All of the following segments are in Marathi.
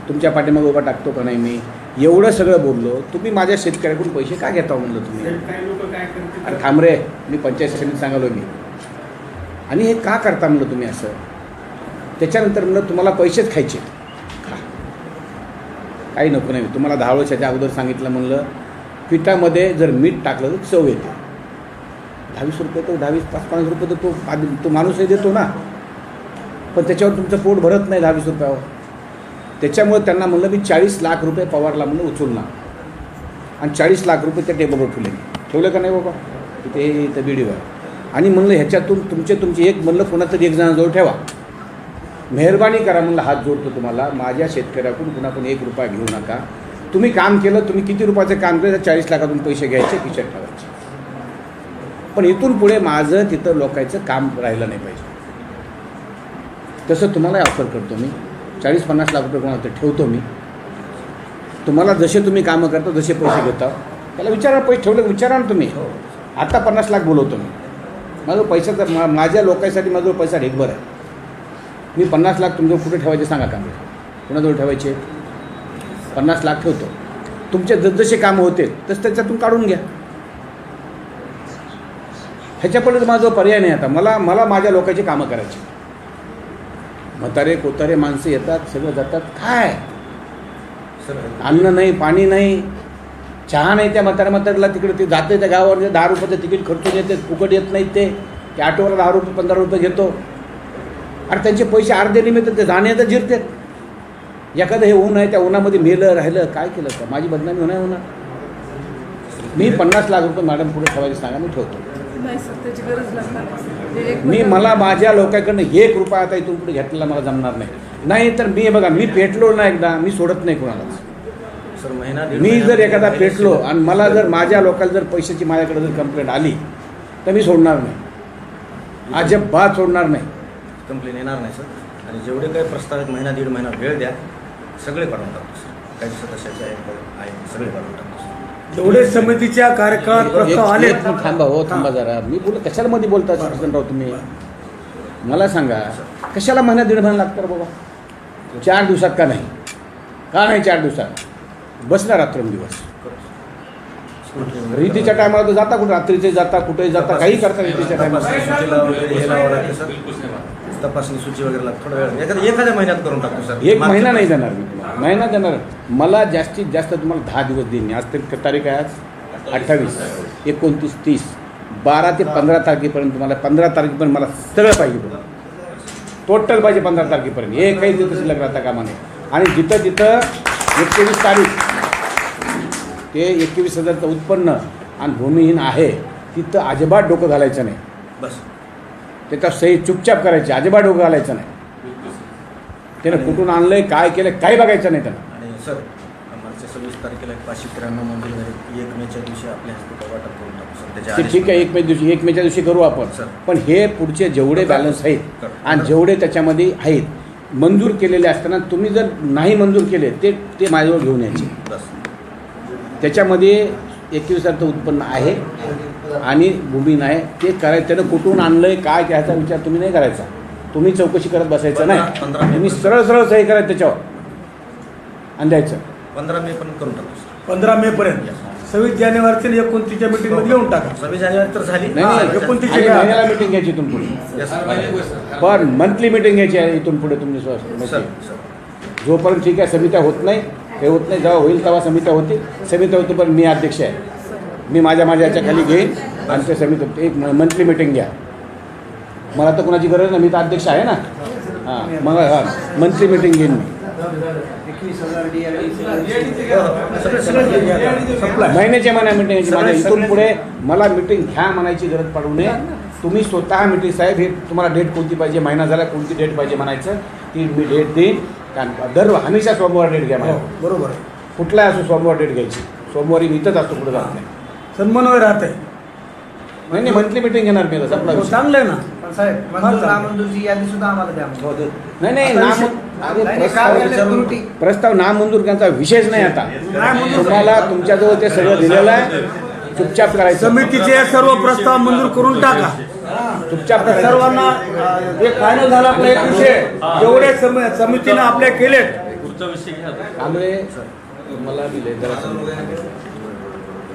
तुमच्या पाठीमागे उभा टाकतो का नाही मी, एवढं सगळं बोललो. तुम्ही माझ्या शेतकऱ्याकडून पैसे का घेता म्हणलं तुम्ही? अरे थांब रे, मी पंचायत समितीत सांगालो मी. आणि हे का करता म्हणलं तुम्ही असं? त्याच्यानंतर म्हणलं तुम्हाला पैसेच खायचे का? काही नको नाही. तुम्हाला 10 वर्षाच्या अगोदर सांगितलं म्हणलं पिठामध्ये जर मीठ टाकलं तर चव येते. 22 रुपये तो 22-5 रुपये तर तो माणूसही देतो ना, पण त्याच्यावर तुमचं पोट भरत नाही 22 रुपयावर. त्याच्यामुळे त्यांना म्हणलं मी 40 लाख रुपये पवारला म्हणलं उचलणार आणि 40 लाख रुपये त्या टेबलवर ठेवले का नाही बाबा तिथे इथं बीडीवर. आणि म्हणलं ह्याच्यातून तुमचे एक म्हणलं कोणातरी एक जणांजवळ ठेवा, मेहरबानी करा म्हणलं, हात जोडतो तुम्हाला. माझ्या शेतकऱ्याकडून कुणाकडून 1 रुपया घेऊ नका. तुम्ही काम केलं, तुम्ही किती रुपयाचं काम केलं, 40 लाखातून पैसे घ्यायचे, खिशात ठेवायचे. पण इथून पुढे माझं तिथं लोकांचं काम राहिलं नाही पाहिजे. तसं तुम्हाला ऑफर करतो मी. 40-50 लाख रुपये कोणाला ठेवतो मी. तुम्हाला जसे तुम्ही कामं करता, जसे पैसे घेता, त्याला विचारा पैसे ठेवले विचारा ना तुम्ही. आता 50 लाख बोलवतो मी. माझं पैसा माझ्या लोकांसाठी माझं पैसा ढेकभर आहे. मी 50 लाख तुमचं कुठे ठेवायचे सांगा का? कोणाजवळ ठेवायचे? 50 लाख ठेवतो. तुमचे जसजसे कामं होते तसं त्याच्यातून काढून घ्या. ह्याच्यापर्यंत माझा पर्याय नाही. आता मला माझ्या लोकांची कामं करायची. म्हातारे कोतारे माणसं येतात, सगळं जातात. काय अन्न नाही, पाणी नाही, चहा नाही. त्या म्हाताऱ्याला तिकडे ते जाते त्या गावावर 10 रुपयाचं तिकीट खर्चून येते, फुकट येत नाहीत ते ऑटोवर 10 रुपये 15 रुपये घेतो. आणि त्यांचे पैसे अर्धे निमित्त ते जाणे तर जिरते. एखादं हे ऊन आहे, त्या उन्हामध्ये मेलं राहिलं, काय केलं का? माझी बदनामी होणार. मी 50 लाख रुपये मॅडम पुढे ठेवायचे सांगा, मी ठेवतो. मला माझ्या लोकांकडनं 1 रुपया आता इथून पुढे घेतलेला मला जमणार नाही. नाही तर मी बघा, मी पेटलो ना एकदा, मी सोडत नाही कोणालाच. मी जर एखादा पेटलो आणि मला जर माझ्या लोकांना जर पैशाची माझ्याकडे जर कंप्लेंट आली तर मी सोडणार नाही. अजिबात सोडणार नाही. कंप्लेंट येणार नाही सर. आणि जेवढे काही प्रस्तावित महिना 1.5 महिना वेळ द्या, सगळे काढून टाकतो सर. काही सदस्याचे आहे सगळे काढून टाकतो. जेवढे समितीच्या कार्यकाळात प्रस्ताव आले. थांबा जरा. मी कशाला मध्ये बोलता राव तुम्ही? मला सांगा, कशाला महिना 1.5 महिना लागतं बाबा? 4 दिवसात का नाही? का नाही 4 दिवसात? बसला रात्रंदिवस. रीतीच्या टायमाला तर जाता कुठे, रात्रीचे जाता, कुठे जाता, काही करता रीतीच्या टायमाला. तपासणी सूची वगैरे थोडा वेळ एखाद्या महिन्यात करून टाकतो सर. 1 महिना नाही देणार मी तुम्हाला. महिना देणार मला जास्तीत जास्त तुम्हाला 10 दिवस देईन. आज तरी तारीख आहे, आज 28, 29, 30, 12 ते 15 तारखेपर्यंत तुम्हाला. 15 तारखेपर्यंत मला सगळं पाहिजे, टोटल पाहिजे 15 तारखेपर्यंत. एकही दिवस शिल्लक राहता कामा नये. आणि जिथं 21 तारीख ते 21,000चं उत्पन्न आणि भूमिहीन आहे तिथं अजिबात डोकं घालायचं नाही. बस त्याचा सही चुपचाप करायची, अजिबात डोकं घालायचं नाही. त्यानं कुठून आणलंय, काय केलं, काही बघायचं नाही त्यानं. आणि सर, मार्च 26 तारखेला 593 मंजूर झाली. 1 मेच्या दिवशी आपल्या हस्ते वाटप करून टाकू सर. ते ठीक आहे, 1 मेच्या दिवशी करू आपण. पण हे पुढचे जेवढे बॅलन्स आहेत आणि जेवढे त्याच्यामध्ये आहेत मंजूर केलेले असताना तुम्ही जर नाही मंजूर केले ते माझ्याजवळ घेऊन यायचे. बस त्याच्यामध्ये 21,000चं उत्पन्न आहे आणि भूमी नाही. ते करायचं. त्यानं कुठून आणलंय, काय ह्याचा विचार तुम्ही नाही करायचा. तुम्ही चौकशी करत बसायचं नाही. तुम्ही सरळ सही करायचं त्याच्यावर आणि द्यायचं. 15 मे पण करून टाकतो. 15 मे पर्यंत. 26 जानेवारीच्या 29च्या मीटिंगमध्ये येऊन टाका. 26 जानेवारी तर झाली. नाही, 29 महिन्याला मीटिंग घ्यायची इथून पुढे. पण मंथली मीटिंग घ्यायची आहे इथून पुढे तुम्ही. जोपर्यंत ठीक आहे, समित्या होत नाही, हे होत नाही. जेव्हा होईल तेव्हा समित्या होती. समित्या होती पण मी अध्यक्ष आहे. मी माझ्या याच्या खाली घेईन आणि ते समिती एक मंथली मीटिंग घ्या. मला तर कोणाची गरज नाही, मी तर अध्यक्ष आहे ना. हां, मग मंथली मीटिंग घेईन मी. महिन्याच्या मीटिंग घ्यायची. माझ्या इथून पुढे मला मीटिंग घ्या म्हणायची गरज पडू नये. तुम्ही स्वतः मीटिंग, साहेब हे तुम्हाला डेट कोणती पाहिजे, महिना झाला कोणती डेट पाहिजे म्हणायचं, ती मी डेट देईन. कारण हमेशा सोमवार डेट घ्या मला. बरोबर आहे. कुठलाही असो सोमवार डेट घ्यायची. सोमवारी मी इथंच असतो, पुढे जात नाही. सन्मानवर राहत आहे. नाही मंथली मीटिंग घेणार मी. चांगलं आहे ना साहेब. नामंजूरची यादी सुद्धा आम्हाला द्या. नाही, प्रस्ताव नामंजूर करण्याचा विषयच नाही. आता तुम्हाला तुमच्याजवळ ते सगळं दिलेलं आहे. चुपचाप करायचं. समितीचे सर्व प्रस्ताव मंजूर करून टाका. चुपचाप सर्वांना एक फायनल झाला आपला एक विषय. जेवढे समितीने आपल्या केले पुढचा विषय घ्या आता. कांबळे मला दिले जरा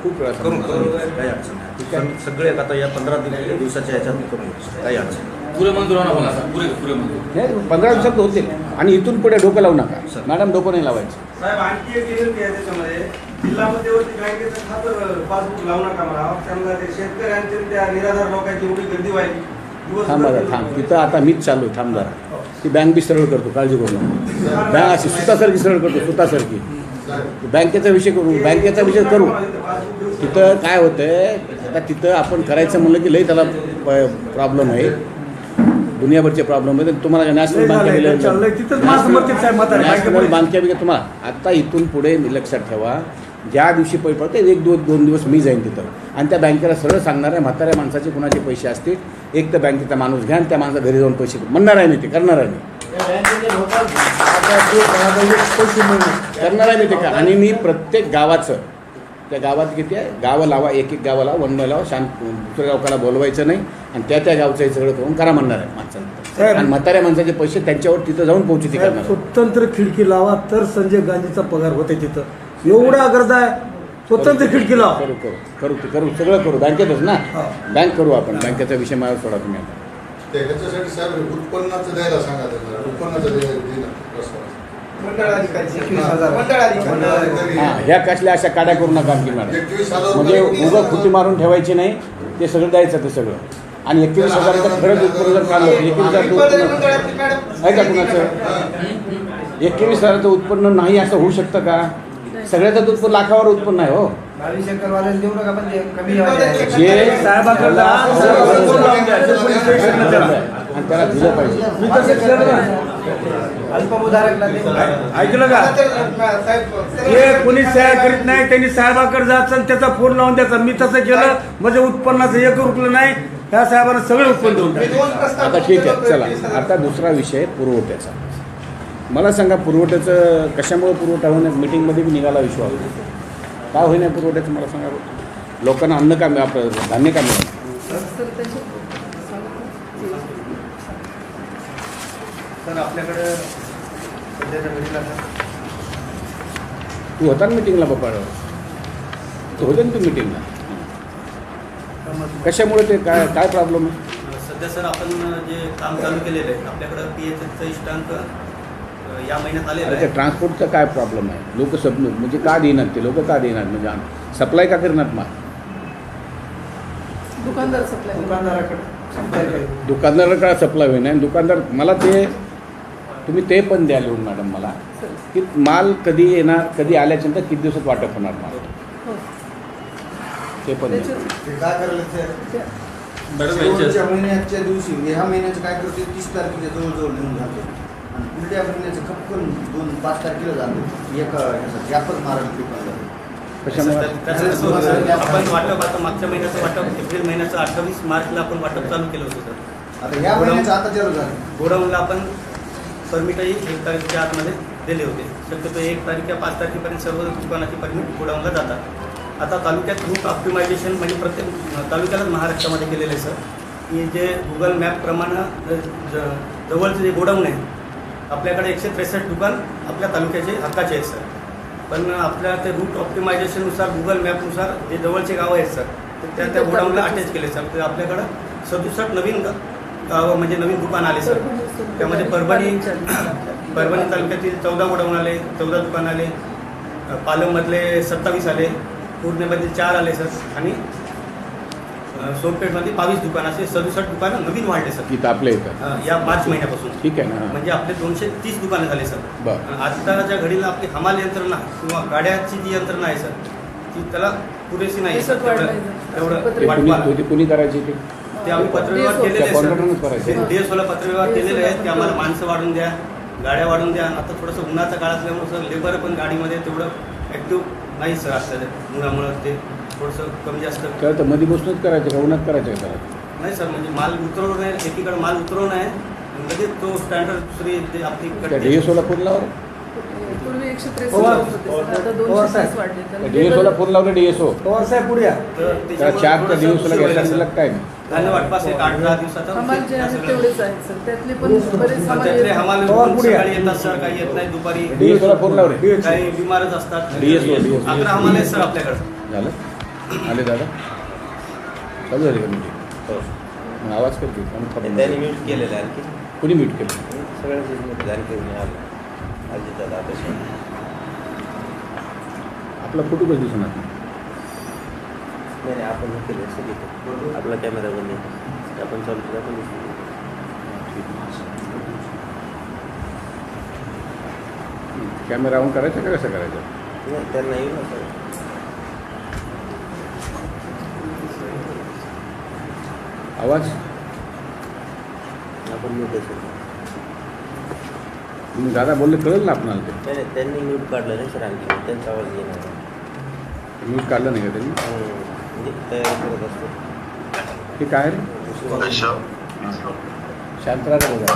खूप वेळा करून सांगितलं. काही अडचण नाही. ठीक आहे. सगळे आता या 15 दिवसाच्या ह्याच्यात मी करून घेतो. काही अडचण नाही. पुरे मंजूर होणार पण आता पुरे मंजूर. नाही 15 दिवसात होतील आणि इथून पुढे डोकं लावू नका सर. मॅडम डोकं नाही लावायचं. साहेब आणखी एक विनंती आहे त्याच्यामध्ये जिल्हा मध्यवर्ती बँकेचं खातं पासबुक लावू नका मला समजा ते शेतकऱ्यांचे त्या निराधार लोकांची एवढी गर्दी व्हायची थांब बघा थांब तिथं आता मीच चालू आहे, थांब जरा ती बँक बी सरळ करतो काळजी करू नका. बँक अशी सुतासारखी सरळ करतो सुतासारखी. बँकेचा विषय करू बँकेचा विषय करू. तिथं काय होतंय आता तिथं आपण करायचं म्हणलं की लई त्याला प्रॉब्लेम आहे दुनियाभरचे प्रॉब्लेम आहे. तुम्हाला नॅशनल बँकेला चाललंय तिथंच महासमर्थित साहेब म्हातारे नॅशनल बँकेमध्ये तुम्हाला आता इथून पुढे लक्षात ठेवा ज्या दिवशी पैसे पडते एक दोन दिवस मी जाईन तिथं आणि त्या बँकेला सरळ सांगणार आहे म्हाताऱ्या माणसाचे कुणाचे पैसे असतील एक तर बँकेचा माणूस घ्या आणि त्या माणसा घरी जाऊन पैसे म्हणणार आहे मी ते करणार आहे मी करणार आहे मी ते का आणि मी प्रत्येक गावाचं त्या गावात किती आहे गावं लावा एक गावं लावा वन लावा शांत दुसऱ्या गावकाला बोलवायचं नाही आणि त्या गावचं हे सगळं करून करा म्हणणार आहे माणसाला आणि म्हाताऱ्या माणसाचे पैसे त्यांच्यावर तिथं जाऊन पोहोचते करणार. स्वतंत्र खिडकी लावा तर संजय गांधीचा पगार होते तिथं एवढा गरज आहे. स्वतंत्र खिडकी लावा. करू करू करू करू सगळं करू बँकेतच ना हा. बँक करू आपण बँकेचा विषय माझ्यावर सोडा तुम्ही आता. त्याच्यासाठी साहेब उत्पन्नाचं द्यायला सांगा त्याला उत्पन्नाचं देणं मंडळ अधिकारी 21,000 मंडळ अधिकारी हां ह्या कसल्या अशा काड्या करू नका आणखी मॅडम 21,000 म्हणजे उगं खुटी मारून ठेवायची नाही ते सगळं द्यायचं ते सगळं आणि 21,000 खरंच उत्पन्न जर काढलं 21,000 उत्पन्न आहे का कुणाचं 21,000 उत्पन्न नाही असं होऊ शकतं का सगळ्याचं उत्पन्न लाखावर उत्पन्न आहे हो. वाल्याला देऊ नका पण ते कमी आहे. जे साहेबाकडे जा, फोन लावून द्या. ते पोलीस स्टेशनला द्या. आणि त्याला दिलं पाहिजे. मी तसं केलं ना. अल्पभूधारकला देऊ. ऐकलं का हे कोणी सह्या करीत नाही त्यांनी साहेबाकडे जायचं आणि त्याचा फोन लावून द्यायचा मी तसं केलं म्हणजे उत्पन्नाचं एक रुपये नाही ह्या साहेबांना सगळं उत्पन्न देऊन टाकलं. आता ठीक आहे चला आता दुसरा विषय पुरवठ्याचा. मला सांगा पुरवठ्याचं कशामुळे पुरवठा होण्यात मीटिंगमध्ये बी निघाला विश्वास का होईना पुरवठ्याचं मला सांगा बरं. लोकांना अन्न का आपलं धान्य का मिळालं सर आपल्याकडे सध्याच्या घडीला तू होता ना मिटिंगला बापाळ तू होते ना तू मिटिंगला कशामुळे ते काय काय प्रॉब्लेम आहे. सध्या सर आपण जे काम चालू केलेलं आहे आपल्याकडं PHSचा इष्टांक या महिन्यात आलेला अरे आहे. ते ट्रान्सपोर्टचा काय प्रॉब्लेम आहे लोक सब म्हणजे का देणार ते लोक का देणार म्हणजे सप्लाय का करणार मग दुकानदाराकडे सप्लाय होईना आणि दुकानदार मला ते तुम्ही ते पण द्या लिहून मॅडम मला की माल कधी येणार कधी आल्याच्यानंतर किती दिवसात वाटप होणार माल ते पण द्या. ते काय करायला मॅडम यांच्या शेवटच्या महिन्याच्या दिवशी ह्या महिन्याचं काय करते 30 तारखेच्या जवळजवळ निघून जाते आणि पुढल्या महिन्याचं खपकन 2-5 तारखेला जाते एका व्यापक महाराष्ट्र पिकाला कशामुळे आपण वाटप आता मागच्या महिन्याचं वाटप एप्रिल महिन्याचं 28 मार्चला आपण वाटप चालू केलं होतं सर. आता ह्या महिन्याचं आता चालू झालं गोडाऊनला आपण परमिटही 1 तारखेच्या आतमध्ये दिले होते. शक्यतो 1 तारखेच्या 5 तारखेपर्यंत सर्व दुकानाची परमिट गोडाऊनला जातात. आता तालुक्यात रूट ऑप्टिमायझेशन म्हणजे प्रत्येक तालुक्यालाच महाराष्ट्रामध्ये केलेलं आहे सर की जे गुगल मॅपप्रमाणे जवळचं जे गोडाऊन आहे आपल्याकडे 163 दुकान आपल्या तालुक्याचे हक्काचे आहेत सर. पण आपल्या ते रूट ऑप्टिमायझेशननुसार गुगल मॅपनुसार जे जवळचे गावं आहेत सर तर त्या गोडाऊनला अटॅच केले सर. तर आपल्याकडं 67 नवीन गावं म्हणजे नवीन दुकान आले सर. त्यामध्ये परभणी तालुक्यातील 14 गोडाऊन आले 14 दुकान आले पालममधले 27 आले पूर्णेमधील 4 आले सर आणि सोनपेठमध्ये 22 दुकान असे 67 दुकानं नवीन वाढले सर इथं आपल्या इथं या मार्च महिन्यापासून. ठीक आहे ना म्हणजे आपले 230 दुकानं झाले सर. बरं आताच्या घडीला आपली हमाल यंत्रणा किंवा गाड्याची जी यंत्रणा आहे सर ती त्याला पुरेशी नाही सर. तेवढं वाटपाला ते कुणी करायची ते ते आम्ही पत्रव्यवहार केलेले त्या कॉन्ट्रॅक्टरनेच करायचे. आहे DSOला पत्रव्यवहार केलेले आहेत की आम्हाला माणसं वाढून द्या गाड्या वाढून द्या. आता थोडंसं उन्हाचा काळ असल्यामुळे सर लेबर पण गाडीमध्ये तेवढं ॲक्टिव्ह नाही सर असल्या उन्हामुळं ते थोडंसं कमी जास्त तर मध्ये बसूनच करायचं का उन्हात करायचं का नाही सर. म्हणजे माल उतरवणं आहे एकीकडे माल उतरवणं आहे लगेच तो स्टँडर्ड दुसरी ते त्या आपली DSOला फोन लावा पूर्वी 163 पवार- होते सर, आता पवार साहेब. 230 वाढले तर डीएसओला फोन लावलं डीएसओ पवार साहेब पुढे या. त्या चार त्या डीएसओला घ्यायला दिलं काय नाही. धान्य वाटपास एक 8-10 दिवसाचा हमाल जे आहेत तेवढेच आहेत सर, त्यातले पण बरेच हमाल त्यातले आहेत. हमाल पवार पुढे या. सकाळी येतात सर, काही येत नाही दुपारी, डीएसओला फोन लाव रे. काही बिमारच असतात. DSO. 11 हमाल आहेत सर आपल्याकडे. झालं आले दादा चालू झाली का मीटिंग? मग आवाज करते त्यांनी म्यूट केलेलं आहे आणखी कुणी म्यूट केलं? सगळ्यांचीच म्यूट झाली की मी आलो अजित दादा आता आपला फोटो कधी दिसून आता नाही आपण हे केलं सगळी आपला कॅमेरा बंद आहे आपण चालू केला पण दिसतो. कॅमेरा ऑन करायचा का कसं करायचं? नाही त्यांना येईल ना सर. आवाज आपण म्यूट असेल मग दादा बोलले कळेल ना आपणाला ते. नाही त्यांनी म्यूट काढलं नाही सर आणखी त्यांचा आवाज येणार म्यूट काढलं नाही का त्यांनी? म्हणजे तयारी करत असतो. हे काय रे? शांतराज बोला.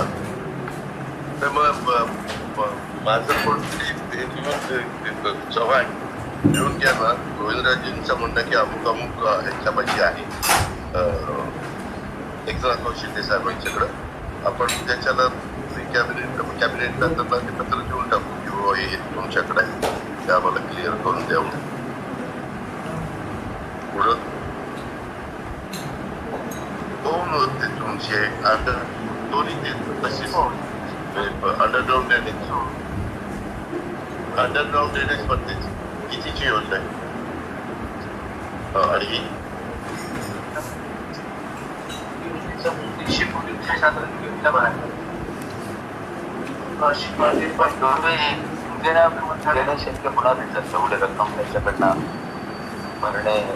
तर मग माझं चव्हाण घेऊन घ्या ना. गोविंदराजेंचं म्हणणं की अमुक अमुक ह्याच्यापाशी आहे एकनाथ शिंदे साहेबांच्याकडं. आपण त्याच्याला कॅबिनेट नंतर ते पत्र देऊन टाकू की बाबा हे तुमच्याकडे आहे ते आम्हाला क्लिअर करून द्यावं. पुढं दोन ते तुमचे दोन्ही ते तसेच अंडरग्राऊंड ड्रेनेज मध्ये कितीची योजना आहे आणि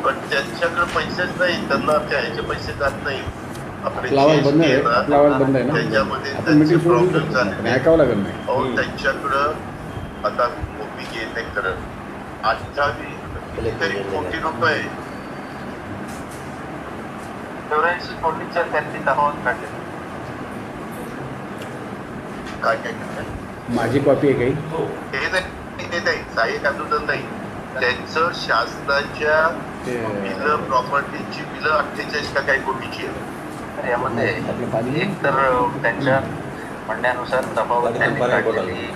पण त्यांच्याकडे पैसेच नाही, त्यांना त्या ह्याचे पैसे जात नाही. आपला आवाज बंद आहे. आपला आवाज बंद आहे ना. त्याच्यामध्ये आपण त्यांचे मीटिंग सोडून प्रॉब्लेम झाले. ऐकावं लागेल नाही. अहो त्यांच्याकडं आता ओपी येते खरं 28 तरी कोटी रुपये 84 कोटीच्या त्यांनी दाखवून काढले. काय काय करतात माझी कॉपी आहे काही हे नाही ते नाही सहाय्यक आंदोलन नाही. त्यांचं शासनाच्या बिलं प्रॉपर्टीची बिलं 48 का काही कोटीची आहे. यामध्ये एक तर त्यांच्या म्हणण्यानुसार तफावत त्यांनी काढलेली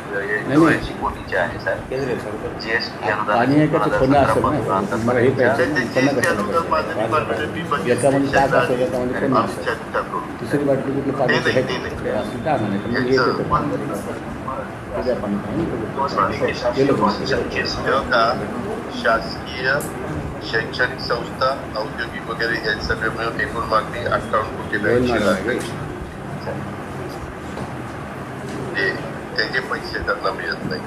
84 कोटीची आहे सर. केंद्रीय सरकार जीएसटी पाणी आहे का ते पुन्हा असेल ना. मला हे पाहिजे पुन्हा कसं याच्यामध्ये ताक असेल याच्यामध्ये पुन्हा असेल. तिसरी बाटली कुठली पाणी असं का म्हणायचं म्हणजे हे येतं पाणी. शासकीय शैक्षणिक संस्था औद्योगिक वगैरे हे सगळे मिळून एकूण मागणी 58 कोटी 82 लाख. त्याचे पैसे त्यांना मिळत नाही.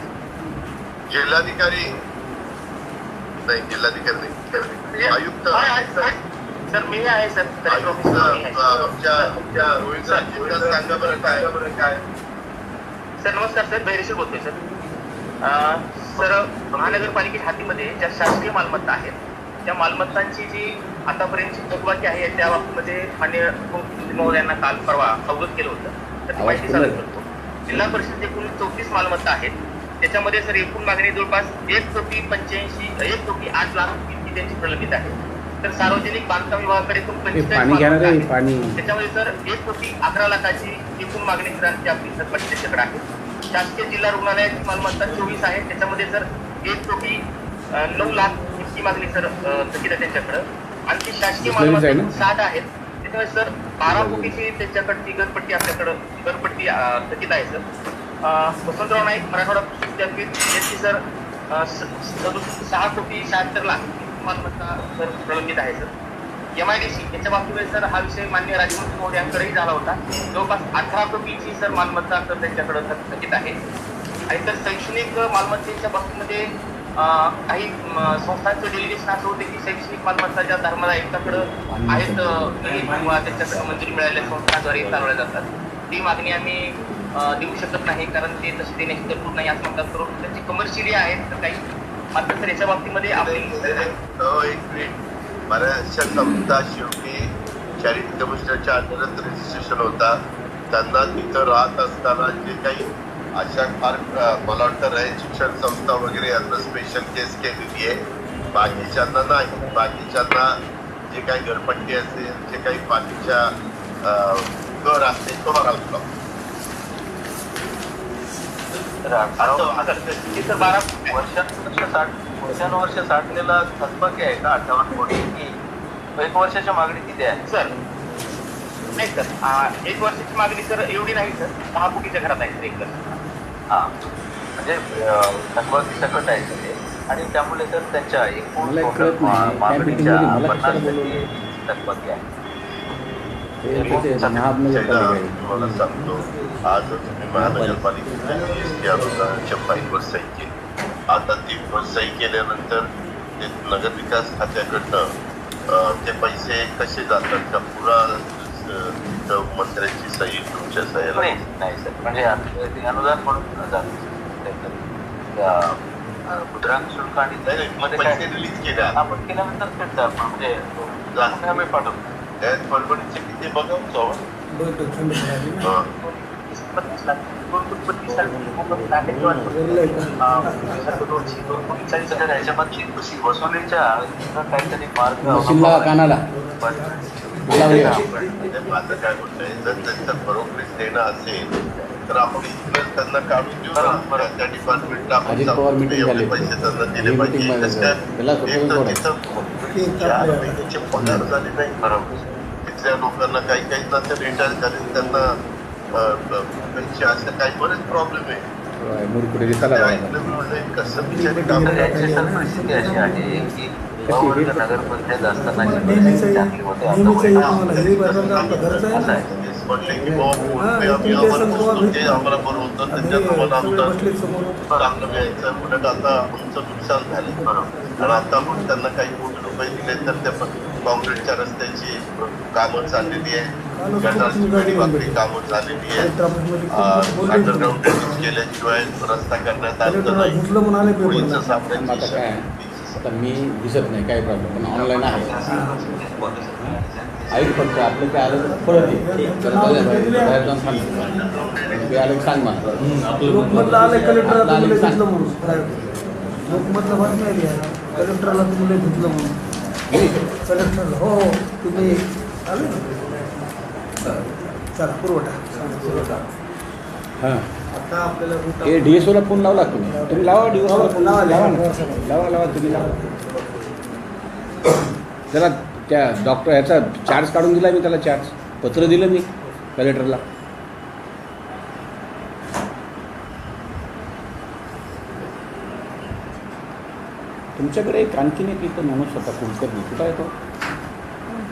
जिल्हाधिकारी नाही आयुक्त सर मी आहे सर आमच्या रोहितराजींना सांगा बरं काय. सर नमस्कार सर, बैरेशी बोलतोय सर. सर महानगरपालिकेच्या हातीमध्ये ज्या शासकीय मालमत्ता आहेत त्या मालमत्तांची जी आतापर्यंतची थकबाकी आहे त्या बाबतीमध्ये माननीय महोदयांना काल परवा अवगत केलं होतं. तर ती माहिती सादर करतो. जिल्हा परिषद एकूण 34 मालमत्ता आहेत. त्याच्यामध्ये सर एकूण मागणी जवळपास 1,85,1,08 लाख इतकी त्यांची प्रलंबित आहे. तर सार्वजनिक बांधकाम विभागाकडे एकूण 45 मालमत्ता आहेत. त्याच्यामध्ये सर 1,11 लाखाची एकूण मागणी सरांची आपली थकबाकी त्याच्याकडे आहे. शासकीय जिल्हा रुग्णालयाची मालमत्ता 24 आहे. त्याच्यामध्ये सर 1,09 लाख इतकी मागणी सर थकीत आहे त्यांच्याकडं. आणखी शासकीय मालमत्ता 60 आहेत. त्याच्यामुळे सर 12 कोटीची त्यांच्याकडची घरपट्टी आपल्याकडं घरपट्टी थकीत आहे सर. वसंतराव नाईक मराठवाडा कृषी विद्यापीठ यांची सर 6 कोटी 76 लाख मालमत्ता सर प्रलंबित आहे सर. MIDC याच्या बाबतीमध्ये सर हा विषय माननीय राज्यमंत्री महोदयांकडेही झाला होता. जवळपास 18 कोटीची सर मालमत्ता तर त्यांच्याकडं थकीत आहे. आणि तर शैक्षणिक मालमत्तेच्या बाबतीमध्ये काही संस्थांचं डेलिगेशन असं होते की शैक्षणिक मालमत्ता ज्या धर्माला एकताकडं आहेत किंवा त्यांच्याकडे मंजुरी मिळालेल्या संस्थांद्वारे चालवल्या जातात ती मागणी आम्ही देऊ शकत नाही कारण ते तसे देण्याची तरतूद नाही असं म्हणतात. करून त्यांची कमर्शियली आहेत तर काही मात्र सर याच्या बाबतीमध्ये आपली बऱ्याचशा संस्था शेवटी चॅरिटी कमिशनरच्या अंडरच रजिस्ट्रेशन होता. त्यांना तिथं राहत असताना जे काही अशा फार मला वाटतं रयत शिक्षण संस्था वगैरे यांना स्पेशल केस केलेली आहे. बाकीच्यांना नाही. बाकीच्यांना जे काही घरपट्टी असेल, जे काही बाकीच्या कर असते तो भरावा लागतो. वर्षानुवर्ष साठलेला थकबाकी आहे का 58 कोटी की 1 वर्षाच्या मागणी किती आहे सर? नाही सर, 1 वर्षाची मागणी सर एवढी नाही सर, 6 कोटीच्या घरात आहे एक हा, म्हणजे थकबाकी सकट आहे सर ते. आणि त्यामुळे सर त्यांच्या एकूण मागणीच्या 50% थकबाकी आहे. तुम्हाला सांगतो, आज तुम्ही महानगरपालिकेच्या GST अनुदानाच्या फाईलवर सही केली. आता ती सही केल्यानंतर ते नगरविकास खात्याकडनं ते पैसे कसे जातात का पुरा मंत्र्यांची सही तुमच्या सह्याला? नाही सर, म्हणजे अनुदान म्हणून जातं मुद्रांक शुल्क आणि पैसे रिलीज केले आपण केल्यानंतर फिरतात म्हणजे जास्त आम्ही पाठवतो. त्यात परभणीचे किती बघावतो त्याच्यामध्ये वसुलीच्या काहीतरी मार्ग कानाला माझं काय म्हणणं आहे, जर त्यांचं बरोबरीच देणं असेल तर आपण इथूनच त्यांना काढून देऊ ना. त्या डिपार्टमेंटला आपण एवढे पैसे त्यांना दिले पाहिजे. पगार झाले नाही बरोबर. तिथल्या लोकांना काही नंतर रिटायर झाले त्यांना पैसे असं काही बरेच प्रॉब्लेम आहे. कसं बिचारी काम परिस्थिती अशी आहे की नगरपंचायत असताना चांगली होते आम्हाला बरं होतं त्याच्यात मला चांगलं मिळायचं. उलट आता आमचं नुकसान झालं बरोबर. आणि आता आपण त्यांना काही कोटी रुपये दिले तर त्या कॉन्क्रीटच्या रस्त्याची कामं चाललेली आहे, गटारी कामं झालेली आहेत, अंडरग्राऊंड ड्रेनेज केल्याशिवाय रस्ता करण्यात आलेला नाही. पोळीचं सापड्याची आता मी दिसत नाही काही प्रॉब्लेम, पण ऑनलाईन आहे. ऐक फक्त आपलं काय आलं तर परत ये बाहेर जाऊन सांग ते आलं सांग मला. लोकमतला आलं कलेक्टरला तुम्ही घेतलं म्हणून लोकमतला भाग नाही आहे कलेक्टरला तुम्ही घेतलं म्हणून कलेक्टरला हो तुम्ही आले ना. चला पुरवठा हां आता आपल्याला हे DSOला फोन लावला तुम्ही लावा DSOला फोन लावा लावा तुम्ही लावा. जरा त्या डॉक्टर ह्याचा चार्ज काढून दिला मी, त्याला चार्ज पत्र दिलं मी कलेक्टरला. तुमच्याकडे एक आणखीन एक इथं माणूस होता कुलकर्णी, कुठं आहे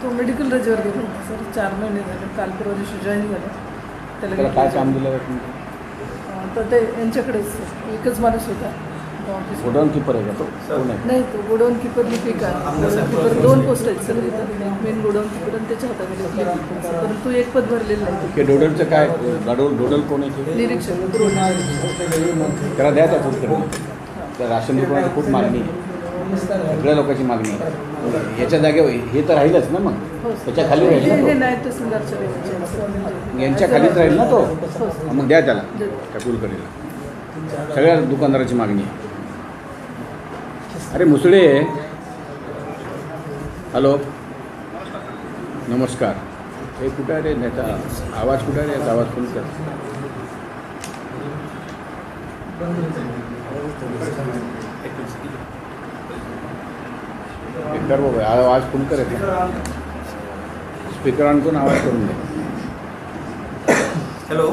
तो मेडिकल रजेवर गेला होता सर, 4 महिने झाले. काल परवा दिवशी जॉईन झालं. त्याला काय काम दिलं तुम्ही? तर ते यांच्याकडेच एकच माणूस होता ऑफिस. गोडाऊन किपर आहे का तो? नाही, तो गोडाऊन किपर लिपिका. गोडाऊन किपर 2 पोस्ट आहेत सर इथं, मेन गोडाऊन किपर आणि त्याच्या हातामध्ये परंतु एक पद भरलेलं नाही. डोडलचं काय डोडल कोण आहे? निरीक्षण त्याला द्या त्या कुलकर्णी. त्या राशन दुकानाची खूप मागणी आहे, सगळ्या लोकांची मागणी आहे. याच्या जागेवर हे तर राहीलच ना, मग त्याच्या खाली राहील ना तो, यांच्या खालीच राहील ना तो. मग द्या त्याला त्या कुलकर्णीला. सगळ्या दुकानदाराची मागणी आहे. अरे मुसळे, हॅलो नमस्कार. हे कुठं आहे रे त्याचा आवाज? कुठं आहे रे याचा आवाज? फोन कर. कर बाबा आवाज फोन कर. स्पीकर ऑन करून आवाज करून दे. हॅलो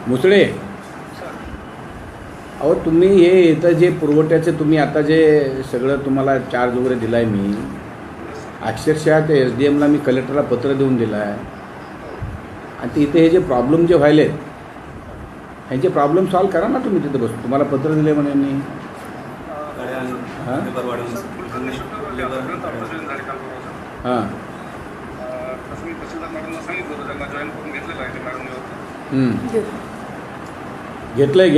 मुसळे, अहो तुम्ही हे इथं जे पुरवठ्याचे तुम्ही आता जे सगळं तुम्हाला चार्ज वगैरे दिला आहे मी, अक्षरशः ते SDMला मी कलेक्टरला पत्र देऊन दिलं आहे. आणि ते इथे हे जे प्रॉब्लेम जे व्हायले ह्यांचे प्रॉब्लेम सॉल्व करा ना तुम्ही तिथे बसून. तुम्हाला पत्र दिले म्हणे मी. हां हां घेतलंय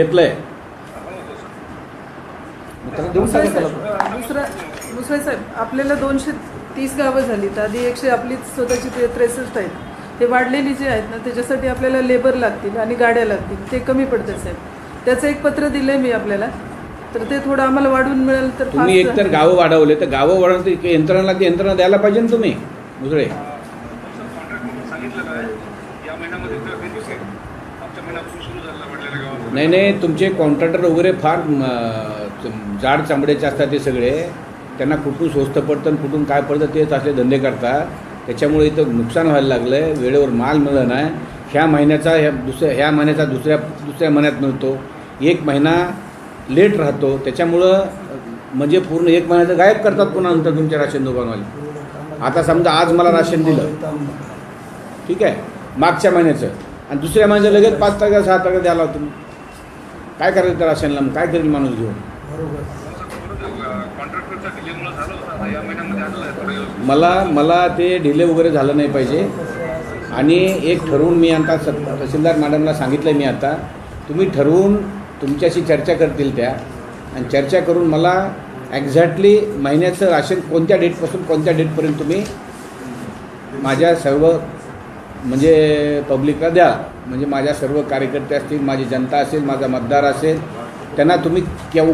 दुसरं साहेब आपल्याला 200 30 गावं झाली तर आधी 100 आपली स्वतःची 63 आहेत. ते वाढलेली जे आहेत ना त्याच्यासाठी आपल्याला लेबर लागतील आणि गाड्या लागतील, ते कमी पडतं साहेब. त्याचं एक पत्र दिलं आहे मी आपल्याला, तर ते थोडं आम्हाला वाढवून मिळेल तर तुम्ही एकतर गावं वाढवले तर गावं वाढवून यंत्रणाला ती यंत्रणा द्यायला पाहिजे ना तुम्ही मुजळे. नाही तुमचे कॉन्ट्रॅक्टर वगैरे फार जाड चामड्याचे असतात ते सगळे. त्यांना कुठून स्वस्त पडतं आणि कुठून काय पडतं तेच असले धंदे करतात. त्याच्यामुळे इथं नुकसान व्हायला लागलं आहे. वेळेवर माल मिळत नाही. ह्या महिन्याचा ह्या महिन्याचा दुसऱ्या महिन्यात मिळतो. 1 महिना लेट राहतो. त्याच्यामुळं म्हणजे पूर्ण 1 महिन्याचं गायब करतात पुन्हा नंतर तुमच्या राशन दुकानवाले. आता समजा आज मला राशन दिलं, ठीक आहे, मागच्या महिन्याचं, आणि दुसऱ्या महिन्याचं लगेच 5 तारखेला 6 तारखेला द्यायला होतं. काय करायचं त्या राशनला? मग काय करेल माणूस घेऊन? मला ते डिले वगैरे झालं नाही पाहिजे. आणि एक ठरवून मी आता तहसीलदार मॅडमला सांगितलं मी आता, तुम्ही ठरवून तुमच्याशी चर्चा करतील त्या, आणि चर्चा करून मला एक्झॅक्टली महिन्याचं राशन कोणत्या डेटपासून कोणत्या डेटपर्यंत तुम्ही माझ्या सर्व म्हणजे पब्लिकला द्या. म्हणजे माझ्या सर्व कार्यकर्ते असतील, माझी जनता असेल, माझा मतदार असेल, त्यांना तुम्ही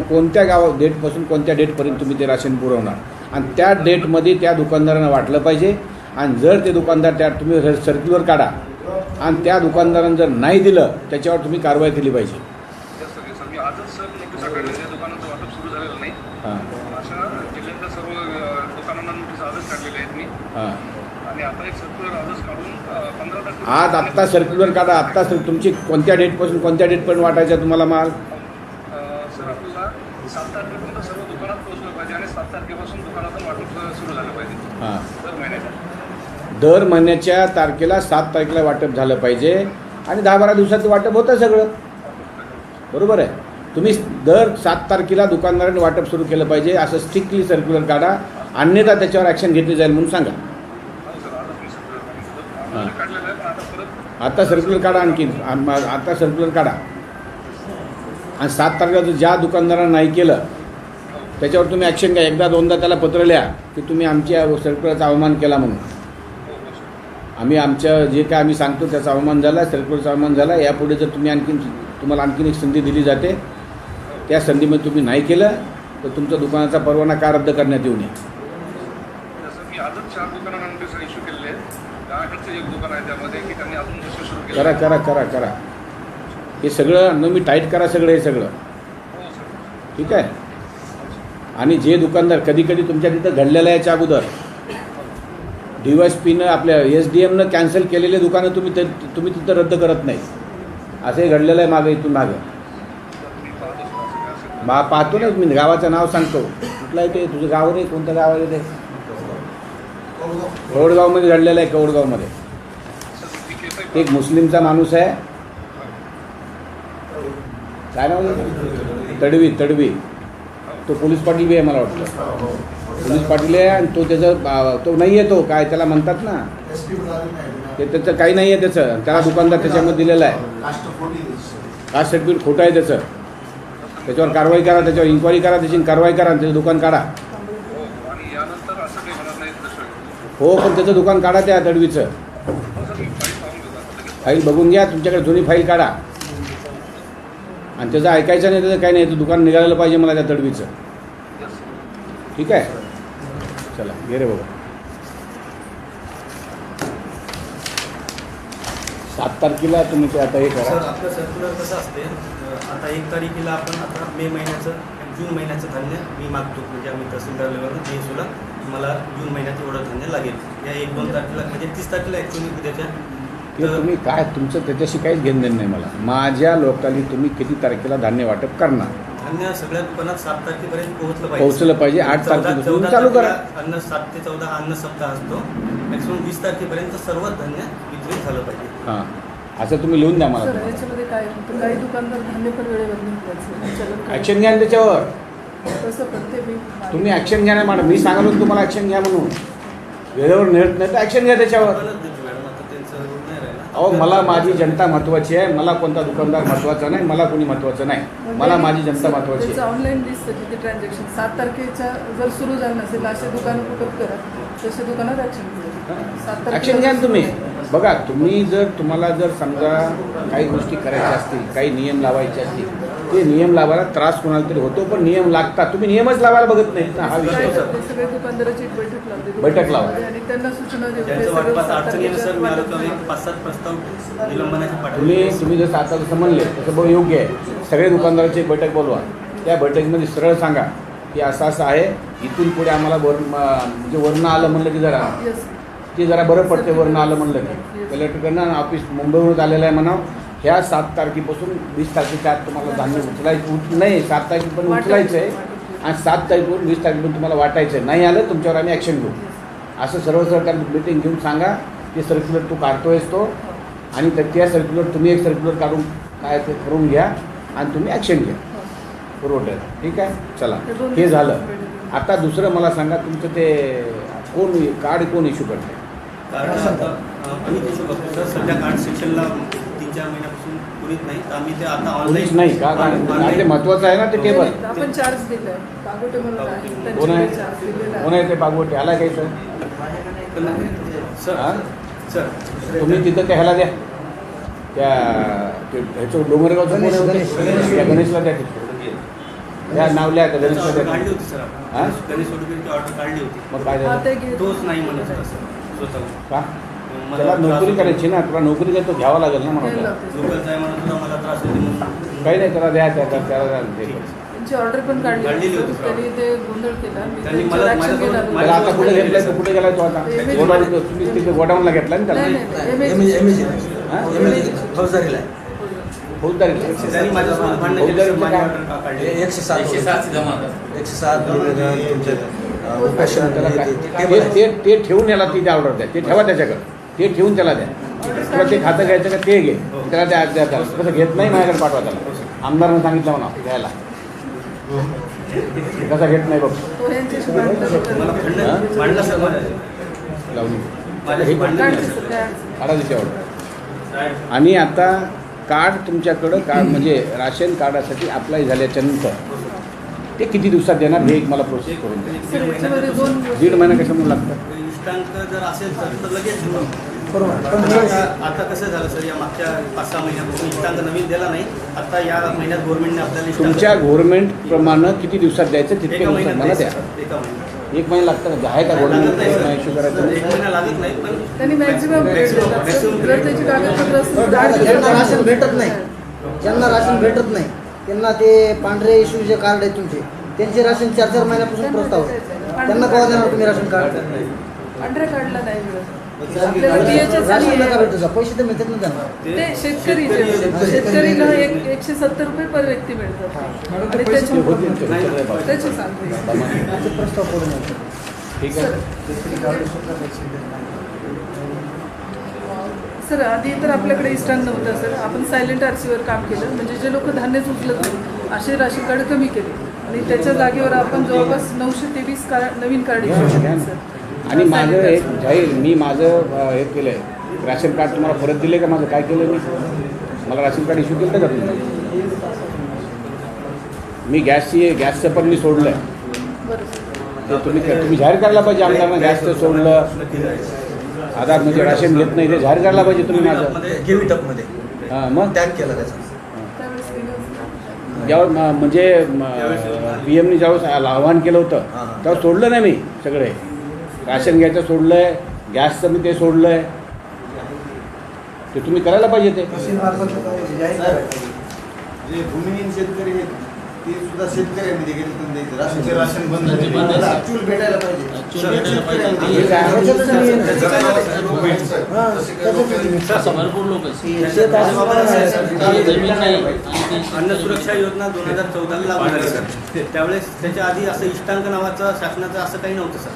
कोणत्या डेटपासून कोणत्या डेटपर्यंत तुम्ही ते राशन पुरवणार, आणि त्या डेटमध्ये त्या दुकानदारांना वाटलं पाहिजे. आणि जर ते दुकानदार त्या तुम्ही सर्क्युलर काढा आणि त्या दुकानदारांना जर नाही दिलं त्याच्यावर तुम्ही कारवाई केली पाहिजे. हां हां आज आत्ता सर्क्युलर काढा. आत्ता तुमची कोणत्या डेटपासून कोणत्या डेटपर्यंत वाटायचा तुम्हाला माल? सर आपल्याला 7 तारखेपर्यंत सर्व दुकानात पोहोचलं पाहिजे आणि 7 तारखेपासून दुकानातून वाटप सुरू झालं पाहिजे. हां दर महिन्याच्या महिन्याच्या तारखेला 7 तारखेला वाटप झालं पाहिजे आणि 10-12 दिवसात वाटप होतं सगळं. बरोबर आहे. तुम्ही दर 7 तारखेला दुकानदारांनी वाटप सुरू केलं पाहिजे असं स्ट्रिक्टली सर्क्युलर काढा, अन्यथा त्याच्यावर ॲक्शन घेतली जाईल म्हणून सांगा. हां आता सर्क्युलर काढा, आणखीन आता सर्क्युलर काढा. आणि 7 तारखेला ज्या दुकानदारांना नाही केलं त्याच्यावर तुम्ही ॲक्शन घ्या. 1-2दा त्याला पत्र लिहा की तुम्ही आमच्या सर्क्युलरचा अवमान केला म्हणून. आम्ही आमच्या जे काय आम्ही सांगतो त्याचा अवमान झाला, सर्क्युलरचा अवमान झाला. यापुढे जर तुम्हाला आणखीन एक संधी दिली जाते, त्या संधीमध्ये तुम्ही नाही केलं तर तुमच्या दुकानाचा परवाना का रद्द करण्यात येऊ नये. मी आजच 4 दुकानांना नोटीस इश्यू केलेले आहेत. गावाकडचं एक दुकान आहे त्यामध्ये की त्यांनी अजून दुसरं सुरू केलं. करा करा करा करा हे सगळं मी टाईट करा सगळं हे सगळं, ठीक आहे. आणि जे दुकानदार कधी तुमच्या तिथं घडलेलं आहे याच्या अगोदर DYSPनं आपल्या SDMनं कॅन्सल केलेले दुकानं तुम्ही तिथं रद्द करत नाही, असंही घडलेलं आहे मागं, इथून मागं. पाहतो ना मी गावाचं नाव सांगतो. कुठलं आहे ते? तुझं गाव नाही, कोणतं गाव आहे ते? कवडगावमध्ये घडलेलं आहे. कवडगावमध्ये एक मुस्लिमचा माणूस आहे, काय नाव तडवी. तो पोलीस पाटील बी आहे मला वाटतं. पोलीस पाटील आहे आणि तो नाही आहे, तो काय त्याला म्हणतात ना, ते त्याचं काही नाही आहे त्याचं. त्याला दुकानदार त्याच्यामध्ये दिलेलं आहे. कास्ट सर्टिफिकेट खोटं आहे त्याचं. त्याच्यावर कारवाई करा, त्याच्यावर इन्क्वायरी करा, त्याची कारवाई करा, त्याचं दुकान काढा. हो पण त्याचं दुकान काढा त्या तडवीचं. फाईल बघून घ्या, तुमच्याकडे जुनी फाईल काढा. आणि त्याचं ऐकायचं नाही, त्याचं काही नाही, ते दुकान निघालेलं पाहिजे मला त्या तडवीचं. ठीक आहे, चला घे रे बाबा. 7 तारखेला तुम्ही ते आता हे करा. सर आपलं सर्क्युलर कसं असते, आता 1 तारखेला आपण आता मे महिन्याचं जून महिन्याचं धान्य मी मागतो. म्हणजे आम्ही तहसीलदार लेवलवर DSOला मला जून महिन्यात एवढं धान्य लागेल. या 1-2 तारखेला म्हणजे 30 तारखेला ॲक्च्युली उद्याच्या तुम्ही काय तुमचं त्याच्याशी काहीच घेणं देणं नाही मला. माझ्या लोकांनी तुम्ही किती तारखेला धान्य वाटप करणार? धान्य सगळ्या दुकानात 7 तारखेपर्यंत पोहोचलं पाहिजे. 8 तारखेपासून चालू करा. अन्न 7 ते 14 अन्न सप्ताह असतो. मॅक्सिमम 20 तारखेपर्यंत सर्व धान्य वितरित झालं पाहिजे. हां असं तुम्ही लिहून द्या मला. सर याच्यामध्ये काय होतं, काही दुकानदार धान्य पण वेळेवर निघतात. ॲक्शन घ्या त्याच्यावर. तसं पण ते तुम्ही ॲक्शन घ्या नाही मॅडम. मी सांगलो तुम्हाला ॲक्शन घ्या म्हणून. वेळेवर नेत नाही तर ॲक्शन घ्या त्याच्यावर. मॅडम आता त्यांचं रूल नाही राहिला. अहो मला माझी जनता महत्त्वाची आहे. मला कोणता दुकानदार महत्त्वाचा नाही, मला कोणी महत्त्वाचं नाही. मला माझी जनता महत्त्वाची त्याचं आहे. ऑनलाईन दिसतं की ते ट्रान्झॅक्शन 7 तारखेच्या जर सुरू झालं नसेल असे दुकानं कुठं करा, तसे दुकानात ॲक्शन करा. 7 ॲक्शन घ्या ना तुम्ही. बघा तुम्ही जर तुम्हाला जर समजा काही गोष्टी करायच्या असतील, काही नियम लावायचे असतील, ते नियम लावायला त्रास कोणाला तरी होतो, पण नियम लागतात. तुम्ही नियमच लावायला बघत नाहीत ना, हा विषय काय होता. करते, सगळे दुकानदाराची एक बैठक लावते. बैठक लावा. आणि त्यांना सूचना देऊ. त्यांचं वाटपास अडचणी आहे सर, मिळालं तर एक 5-7 प्रस्ताव निलंबनाचे पाठवले. तुम्ही जसं आता जसं म्हणले तसं बघ योग्य आहे. सगळे दुकानदाराची एक बैठक बोलवा. त्या बैठकीमध्ये सरळ सांगा की असं असं आहे, इथून पुढे आम्हाला म्हणजे वरनं आलं म्हणलं की जरा Yes. ते जरा बरं पडते. वरनं आलं म्हणलं की कलेक्टरकडनं ऑफिस मुंबईवरून आलेलं आहे म्हणावं, ह्या 7 तारखेपासून 20 तारखेच्या आत तुम्हाला धान्य उचलायचं नाही. 7 तारखेपर्यंत उचलायचं आहे आणि 7 तारखेपासून 20 तारखेपर्यंत तुम्हाला वाटायचं आहे. नाही आलं तुमच्यावर आम्ही ॲक्शन घेऊ. असं सर्व सरकारने मीटिंग घेऊन सांगा. ते सर्क्युलर तू काढतोयस तो, आणि त्या सर्क्युलर तुम्ही एक सर्क्युलर काढून काय ते करून घ्या आणि तुम्ही ॲक्शन घ्या. बरोबर, ठीक आहे. चला, हे झालं. आता दुसरं मला सांगा, तुमचं ते कोण कार्ड कोण इश्यू करते? कारण आता आम्ही इश्यू करतो सर. सध्या कार्ड सेक्शनला 3-4 महिन्यापासून पुरीत नाही, तर आम्ही ते आता कोणीच ऑनलाईन नाही का? कारण ते महत्त्वाचं आहे ना ते टेबल. आपण चार्ज दिलाय पागोटे म्हणून आहे. कोण आहे? त्यांच्याकडे चार्ज दिलेला आहे. कोण आहे ते पागवटे? आला काही सर? सर हां, सर तुम्ही तिथं त्या ह्याला द्या, त्या ह्याचं डोंगरगावचं कोण आहे? त्या गणेशला द्या. त्या नावल्या त्या गणेशला ऑर्डर द्या. काढली होती सर हां? आपण. गणेश वडुकेची ऑर्डर काढली होती. मग काय हा, झालं? ते घे. तोच नाही म्हणत होता सर स्वतः. का? त्याला नोकरी करायची ना, तुला नोकरी द्या, तो घ्यावा लागेल ना घ्यायला मला. लागते. लोकल जाय म्हणत होता, मला त्रास होते म्हणून. काही नाही, त्याला द्या, त्याला द्या. त्यांची ऑर्डर पण काढली काढलेली होती. होती. त्यांनी ते गोंधळ केला. मी त्यांनी त्यांच्यावर मला- action माझ्याजवळ- घेणार होते. त्याला आता कुठे घेतलाय? तो कुठे गेलाय तो आता? गोडाऊन तुम्ही तिथे गोडाऊनला घेतला ना त्याला? नाही, नाही, नाही. हां? फौजदारीला आहे. फौजदारीला. त्यांनी माझ्यासोबत भांडण केलं सर, माझी ऑर्डर काढली. 107 107 जमा होतात. 107 तुमचे त्याला काय? ते ठेवून याला ती ऑर्डर द्या. ते ठेवा त्याच्याकडे. ते ठेवून त्याला द्या. तुला ते खातं घ्यायचं का ते घे. त्याला द्या त्याला. कसं घेत नाही माझ्याकडे पाठवा त्याला. आमदारानं सांगितलं म्हणा घ्यायला. कसा घेत नाही बघ. तो यांच्याशी भांडण होतं. मला भांडला सर माझ्याशी. लावून माझ्याशी भांडण काढली केलं सर, सर. काय अडचण काढा तिची ऑर्डर. आणि आता कार्ड तुमच्याकडं कार्ड म्हणजे राशन कार्डासाठी अप्लाय झाल्याच्या नंतर ते किती दिवसात देणार हे एक मला प्रोसेस करून द्या. सर, याच्यामध्ये 2 दीड महिना कशामुळे लागतं? इष्टांक जर असेल तर लगेच देऊ. बरोबर. पण आता कसं झालं सर, या मागच्या 5-6 महिन्यापासून इष्टांक नवीन दिला नाही. आता या महिन्यात गव्हर्नमेंटने आपल्याला इष्टांक- तुमच्या गव्हर्नमेंट प्रमाणे किती दिवसात द्यायचं तितके एका दिवसात महिन्यात मला नाही द्या. सर, एका महिन्यात. 1 महिना लागतं का? आहे का लागत नाही गव्हर्नमेंट इश्यू सर. करायचं? 1 महिना लागत नाही, पण त्यांनी मॅक्झिमम पिरियड देतात सर. जर त्याची कागदपत्र असतील तर 8 ज्यांना राशन दिवसात भेटत नाही, ज्यांना राशन भेटत नाही त्यांना ते पांढरे इश्यू जे कार्ड आहे तुमचे, त्यांचे राशन 4-4 महिन्यापासून प्रस्ताव आहे. त्यांना केव्हा देणार तुम्ही राशन कार्ड? पांढऱ्या कार्डला नाही मिळत. आपल्याला DHS राशन आणि नका भेटू, पैसे तर मिळतात ना त्यांना. ते शेतकरी जे आहेत, शेतकरीला 170 रुपये पर व्यक्ती मिळतात. आणि ते त्याच्या होतील ते, विचारलंय बाबा. त्याचे सांगते. त्याचे प्रस्ताव करून येतो. ठीक आहे. सर, आधी तर आपल्याकडे इष्टांक नव्हतं सर. आपण सायलेंट आरसीवर काम केलं. म्हणजे जे लोक धान्यच उचलत नाही असे राशन कार्ड कमी केले. आणि त्याच्या जागेवर आपण जवळपास 923 नवीन कार्ड इश्यू केले सर. आणि माझं एक जाहीर मी माझं हे केलं आहे. राशन कार्ड तुम्हाला परत दिले का? माझं काय केलं मी? मला राशन कार्ड इश्यू केलं का तुम्ही? मी गॅसचं पण मी सोडलं आहे. बरं सर. ते तुम्ही जाहीर करायला पाहिजे. आमदारांना गॅसचं सोडलं, आधार म्हणजे राशन घेत नाही ते जाहीर करायला पाहिजे तुम्ही माझं. केवी टपमध्ये हां, मग टॅग केला त्याचा. त्यावेळेस दिलं. ज्यावेळेस म्हणजे PM ने ज्यावेळेस आवाहन केलं होतं तेव्हा सोडलं नाही मी सगळे. राशन घ्यायचं सोडलं आहे, गॅसचं मी ते सोडलं आहे. ते तुम्ही करायला पाहिजे ते. जे भूमिहीन शेतकरी आहेत ते सुद्धा शेतकऱ्यांमध्ये गेले पण द्यायचं. राशन बंद ते बंद आहे. ऍक्च्युअल भेटायला पाहिजे. भेटायला पाहिजे. हे काय? असं भरपूर लोक आहेत. शेत ज्याची जमीन नाही आणि ती अन्न सुरक्षा योजना 2014ला लागू झाली सर. त्यावेळेस त्याच्या आधी असं इष्टांक नावाचं शासनाचं असं काही नव्हतं सर.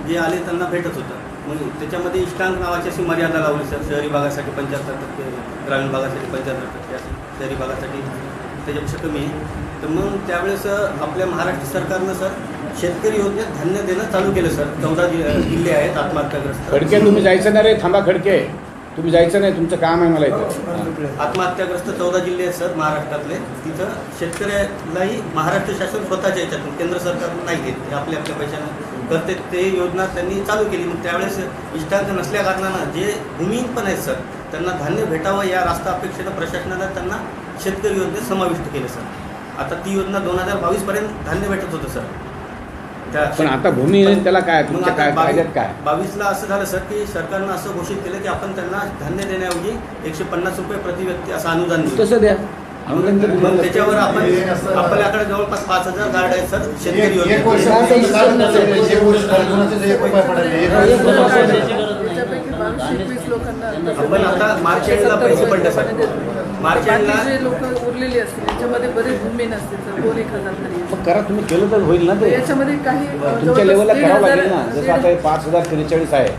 जे आले त्यांना भेटत होतं. मग त्याच्यामध्ये इष्टांक नावाची अशी मर्यादा लावली सर. शहरी भागासाठी 75%, ग्रामीण भागासाठी 75%, शहरी भागासाठी त्याच्यापेक्षा कमी आहे. तर मग त्यावेळेस आपल्या महाराष्ट्र सरकारनं सर शेतकरी योजनेत धान्य देणं चालू केलं सर. 14 जिल्हे आहेत आत्महत्याग्रस्त. खडके तुम्ही जायचं ना रे. थांबा खडके. तुम्ही जायचं नाही, तुमचं काम आहे मला इथं. आत्महत्याग्रस्त 14 जिल्हे आहेत सर महाराष्ट्रातले. तिथं शेतकऱ्यालाही महाराष्ट्र शासन स्वतःच्या याच्यातून, केंद्र सरकार नाही घेत, ते आपल्या पैशानं करते. ते योजना त्यांनी चालू केली. मग त्यावेळेस इष्टांक नसल्या कारणानं जे भूमिहीन पण आहेत सर, त्यांना धान्य भेटावं या रास्त अपेक्षेनं प्रशासनानं त्यांना शेतकरी योजनेत समाविष्ट केलं सर. आता ती योजना 2022 पर्यंत धान्य भेटत होतं सर. पण आता भूमी त्याला काय, तुमच्या काय कायद्यात काय? 22ला असं झालं सर की सरकारनं असं घोषित केलं की आपण त्यांना धान्य देण्याऐवजी 150 रुपये प्रति व्यक्ती असं अनुदान देऊ. तसं द्या. मग त्याच्यावर आपल्याकडे जवळपास 5000 गार्ड आहेत सर शेतकरी योजनेत. त्याच्यापैकी 22-21 लोकांना आपण आता मार्च एंडला पैसे पडले सर. मार्च एंडला जे लोक उरलेले असतील त्याच्यामध्ये बरेच भूमिहीन असतील सर, 2-1,000 तरी. मग करा, तुम्ही केलं तर होईल ना ते. याच्यामध्ये काही तुमच्या लेवलला करावं लागेल ना. जसं आता हे 5043 आहे,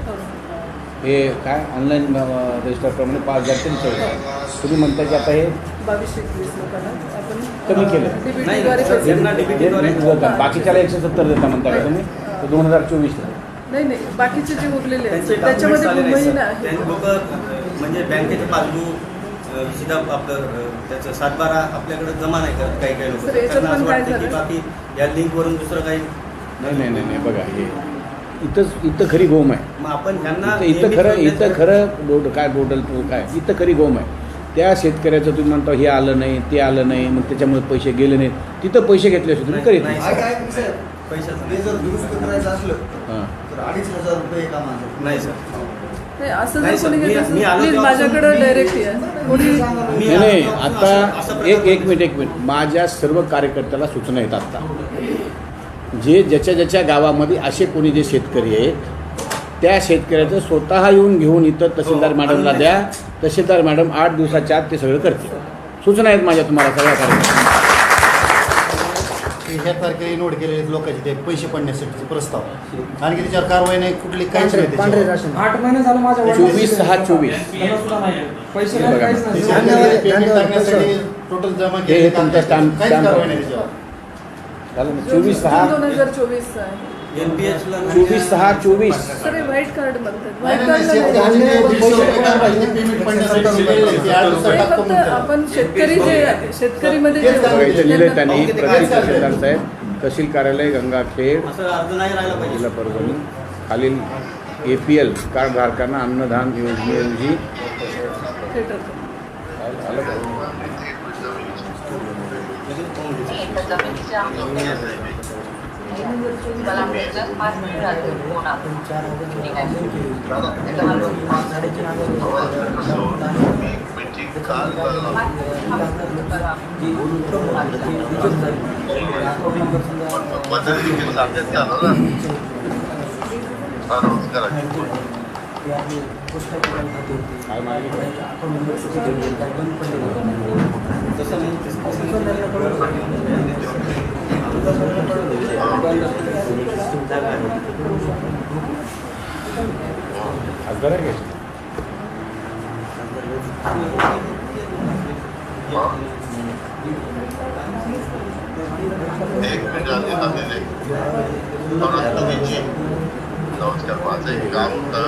हे काय ऑनलाईन रजिस्टरप्रमाणे 5043 आहे. तुम्ही म्हणता की आता हे 22-21 लोकांना आपण कमी केलं. DBT द्वारे पैसे ज्यांना DBT द्वारे बाकीच्याला 170 देता म्हणता का तुम्ही? 2024ला नाही, बाकीचे जे उरलेले आहेत त्यांचे त्याच्यामध्ये documents आले भूमिहीन नाही आहे. सर. लोक म्हणजे बँकेचे पासबुक सीधा आपलं त्याचं 7/12 आपल्याकडे जमा नाही करत काही लोक. सर, याच्यात त्यांना असं पण काय वाटतं की झालं? बाकी या लिंकवरून दुसरं काही. नाही बघा, हे इथं खरी गोम आहे. मग आपण ह्यांना इथं खरं काय बोर्डल काय इथं खरी गोम आहे. त्या शेतकऱ्याचं तुम्ही म्हणता हे आलं नाही, ते आलं नाही, मग त्याच्यामुळे पैसे गेले नाहीत. तिथं पैसे घेतले असते तुम्ही करीत नाही. पैशाचं ते जर दुरुस्त करायचं असलं हां. तर 2,500 रुपये एका माणसाला. नाही सर. नाही, असं नाही जर सर, कोणी घेत मी असेल आलो प्लीज तेव्हा माझ्याकडे डायरेक्ट या. कोणी नाही आता एक मिनिट माझ्या सर्व कार्यकर्त्याला सूचना येतात आता. जे ज्याच्या गावामध्ये असे कोणी जे शेतकरी आहेत त्या शेतकऱ्याचं स्वतः येऊन घेऊन इथं तहसीलदार मॅडमला द्या. तहसीलदार मॅडम 8 दिवसाच्या आत ते सगळं करतील. सूचना आहेत माझ्या तुम्हाला सगळ्या कार्यकर्त्यांना. ह्या तारखेला नोट केलेले लोकांचे ते पैसे पडण्यासाठीचे प्रस्ताव, आणखी त्याच्यावर कारवाई नाही, कुठली काहीच नाही त्याच्यावर. 8 महिने झालं माझ्या 24/6/24 पैसे हे बघा. पेमेंट करण्यासाठी टोटल जमा हे केले तुमचं स्टॅम्प काहीच कारवाई नाही त्याच्यावर. झालं ना? 24/6 2024 आहे. NPS ला 24/6/24 सर हे व्हाईट कार्ड म्हणतात. नाही, व्हाईट नाही, कार्ड पेमेंट पडण्यासाठी ते 8 दिवसात टाकतो फक्त म्हणतात. आपण शेतकरीमध्ये जे बघा, इथं लिहिलंय त्यांनी ओके, ते प्रति काय तहसीलदार साहेब, तहसील कार्यालय गंगाखेड, असं अर्ज नाही राहिला पाहिजे. जिल्हा परभणी. खालील APL कार्ड धारकांना अन्नधान योजनेऐवजी थिएटर आलं का? काय मागितलं? खासदार आहे का? एक मिनिट आधी झालेले. नमस्कार, माझं एक काम होतं.